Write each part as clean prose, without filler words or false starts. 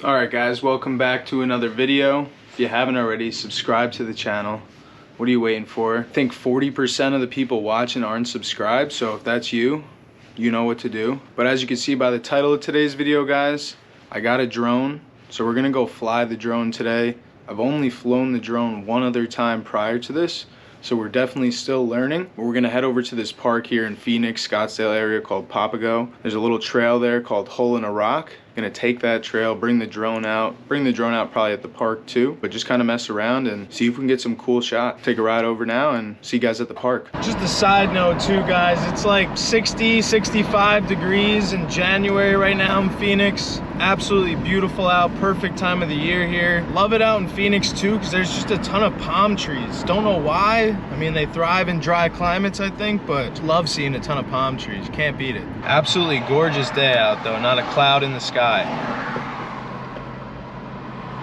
Alright guys, welcome back to another video. If you haven't already, subscribe to the channel. What are you waiting for? I think 40% of the people watching aren't subscribed, so if that's you, you know what to do. But as you can see by the title of today's video, guys, I got a drone, so we're gonna go fly the drone today. I've only flown the drone one other time prior to this, so we're definitely still learning. But we're gonna head over to this park here in Phoenix, Scottsdale area called Papago. There's a little trail there called Hole in a Rock. Gonna take that trail, bring the drone out probably at the park too, but just kind of mess around and see if we can get some cool shots. Take a ride over now and see you guys at the park. Just a side note too, guys, it's like 60, 65 degrees in January right now in Phoenix. Absolutely beautiful out, perfect time of the year here. Love it out in Phoenix too, because there's just a ton of palm trees. Don't know why. I mean, they thrive in dry climates, I think, but love seeing a ton of palm trees. Can't beat it. Absolutely gorgeous day out though, not a cloud in the sky.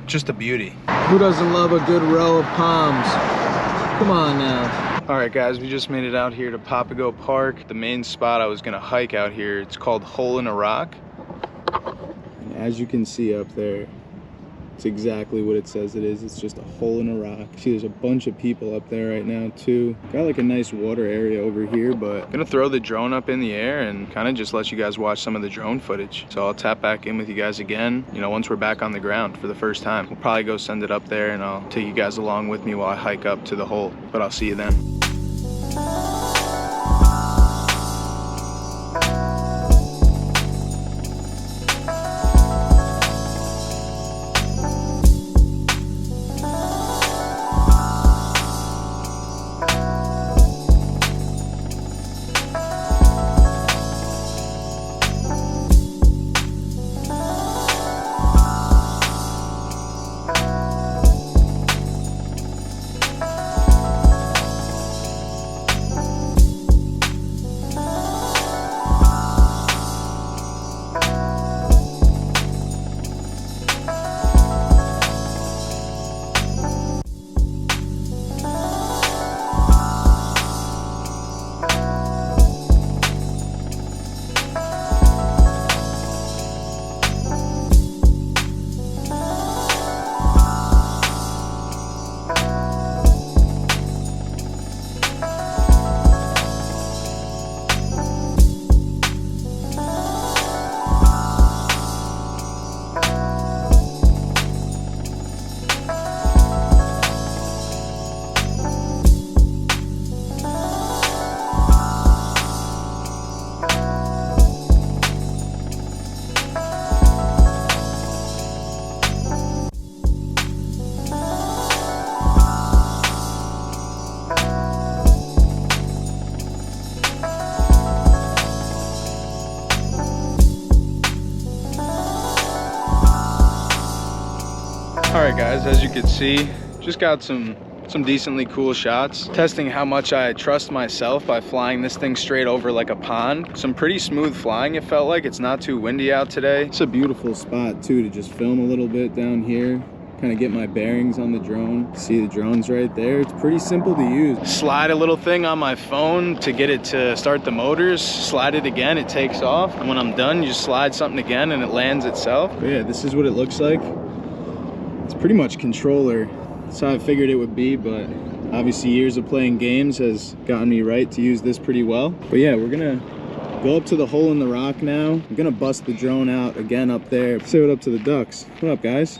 Just a beauty. Who doesn't love a good row of palms? Come on now. All right guys, we just made it out here to Papago Park. The main spot I was gonna hike out here, it's called Hole in a Rock. And as you can see up there, it's exactly what it says it is. It's just a hole in a rock. See, there's a bunch of people up there right now too. Got like a nice water area over here, but I'm gonna throw the drone up in the air and kind of just let you guys watch some of the drone footage. So I'll tap back in with you guys again, you know, once we're back on the ground for the first time. We'll probably go send it up there and I'll take you guys along with me while I hike up to the hole, but I'll see you then. Alright guys, as you can see, just got some decently cool shots. Testing how much I trust myself by flying this thing straight over like a pond. Some pretty smooth flying, it felt like. It's not too windy out today. It's a beautiful spot too to just film a little bit down here. Kind of get my bearings on the drone. See the drone's right there. It's pretty simple to use. Slide a little thing on my phone to get it to start the motors. Slide it again, it takes off. And when I'm done, you just slide something again and it lands itself. But yeah, this is what it looks like. It's pretty much controller. That's how I figured it would be, but obviously years of playing games has gotten me right to use this pretty well. But yeah, we're gonna go up to the hole in the rock now. I'm gonna bust the drone out again up there. Say what up to the ducks. What up, guys?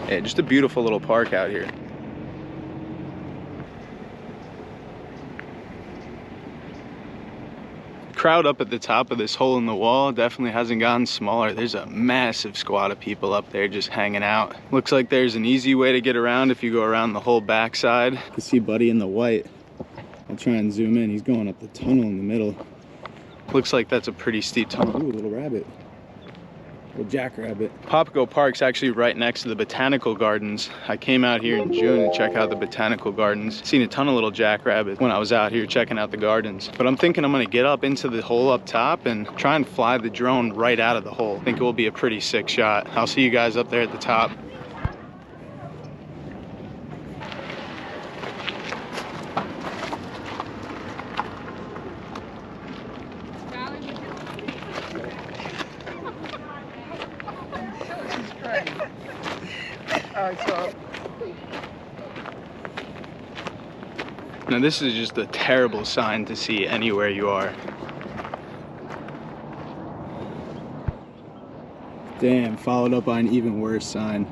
Yeah, just a beautiful little park out here. Crowd up at the top of this hole in the wall definitely hasn't gotten smaller. There's a massive squad of people up there just hanging out. Looks like there's an easy way to get around if you go around the whole backside. You can see Buddy in the white. I'll try and zoom in. He's going up the tunnel in the middle. Looks like that's a pretty steep tunnel. Ooh, little rabbit. Little jackrabbit. Papago Park's actually right next to the botanical gardens. I came out here in June to check out the botanical gardens. Seen a ton of little jackrabbits when I was out here checking out the gardens. But I'm thinking I'm gonna get up into the hole up top and try and fly the drone right out of the hole. I think it will be a pretty sick shot. I'll see you guys up there at the top. Now this is just a terrible sign to see anywhere you are. Damn, followed up by an even worse sign.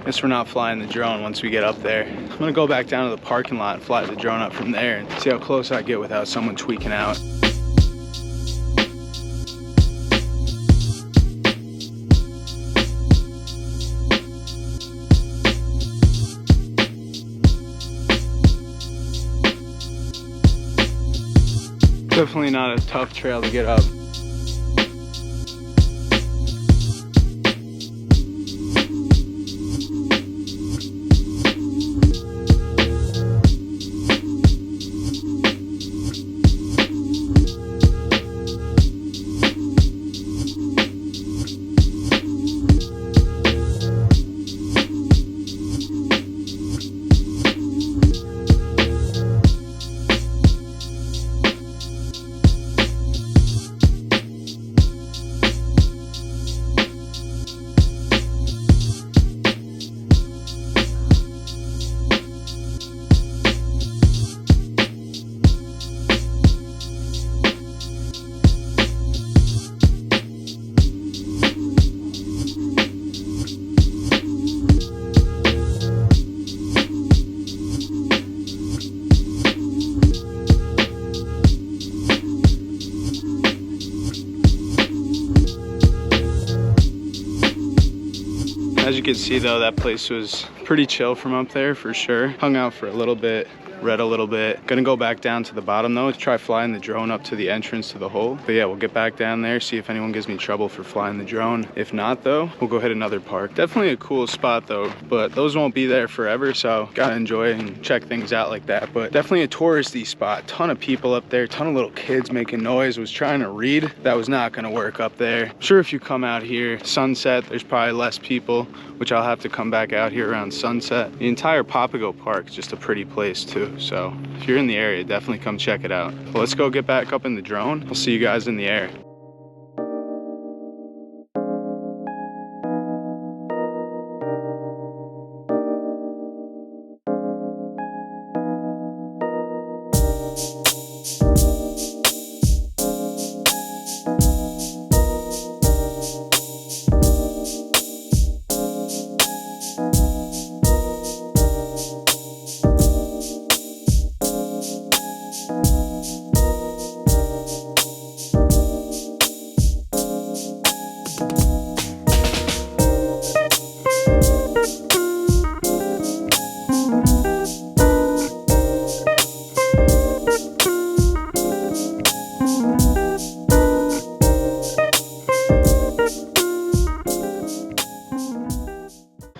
Guess we're not flying the drone once we get up there. I'm gonna go back down to the parking lot and fly the drone up from there and see how close I get without someone tweaking out. Definitely not a tough trail to get up. As you can see though, that place was pretty chill from up there for sure. Hung out for a little bit, read a little bit. Gonna go back down to the bottom though, to try flying the drone up to the entrance to the hole. But yeah, we'll get back down there, see if anyone gives me trouble for flying the drone. If not though, we'll go hit another park. Definitely a cool spot though, but those won't be there forever, so gotta enjoy and check things out like that. But definitely a touristy spot. Ton of people up there, ton of little kids making noise. Was trying to read. That was not gonna work up there. I'm sure if you come out here sunset, there's probably less people, which I'll have to come back out here around sunset. The entire Papago Park is just a pretty place too. So if you're in the area, definitely come check it out. Well, let's go get back up in the drone. I'll see you guys in the air.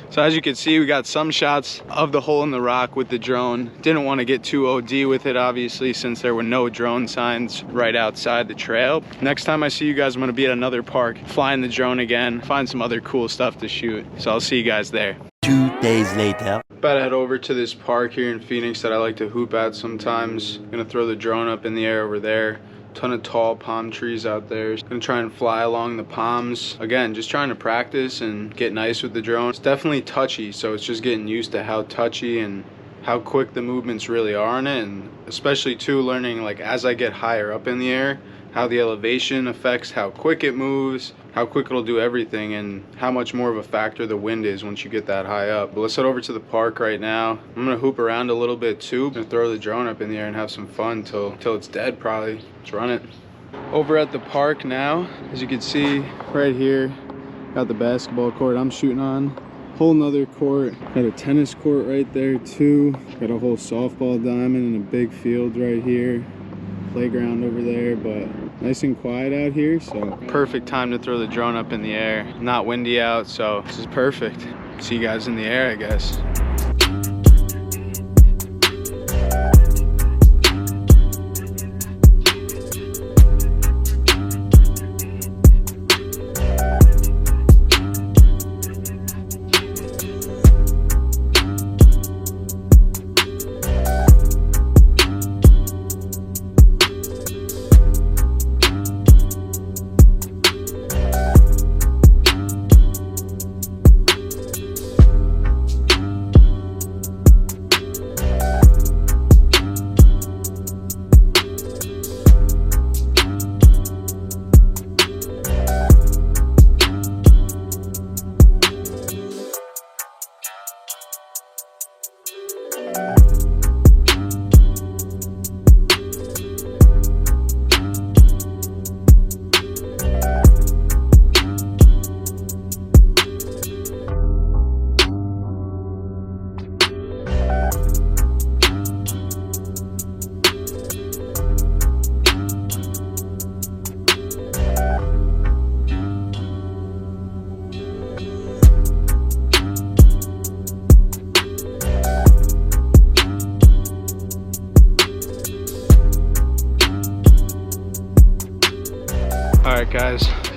So as you can see, we got some shots of the hole in the rock with the drone. Didn't want to get too OD with it, obviously, since there were no drone signs right outside the trail. Next time I see you guys, I'm going to be at another park, flying the drone again, find some other cool stuff to shoot. So I'll see you guys there. 2 days later. About to head over to this park here in Phoenix that I like to hoop at sometimes. Gonna throw the drone up in the air over there. Ton of tall palm trees out there. Gonna try and fly along the palms. Again, just trying to practice and get nice with the drone. It's definitely touchy, so it's just getting used to how touchy and how quick the movements really are on it, and especially too learning, like, as I get higher up in the air, how the elevation affects how quick it moves, how quick it'll do everything, and how much more of a factor the wind is once you get that high up. But let's head over to the park right now. I'm gonna hoop around a little bit too. I'm gonna throw the drone up in the air and have some fun till it's dead probably. Let's run it. Over at the park now, as you can see right here, got the basketball court I'm shooting on. Whole nother court, got a tennis court right there too. Got a whole softball diamond and a big field right here. Playground over there, but nice and quiet out here, so perfect time to throw the drone up in the air. Not windy out, so this is perfect. See you guys in the air, I guess.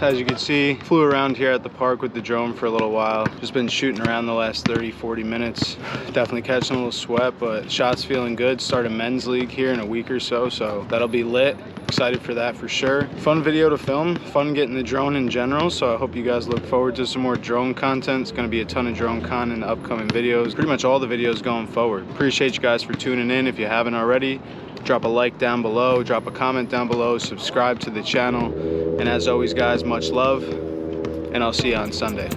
as you can see, flew around here at the park with the drone for a little while. Just been shooting around the last 30-40 minutes. Definitely catching a little sweat, but shot's feeling good. Start a men's league here in a week or so, so that'll be lit. Excited for that for sure. Fun video to film, fun getting the drone in general, so I hope you guys look forward to some more drone content. It's gonna be a ton of drone content in the upcoming videos, pretty much all the videos going forward. Appreciate you guys for tuning in. If you haven't already, drop a like down below, drop a comment down below, subscribe to the channel, and as always guys, much love, and I'll see you on Sunday.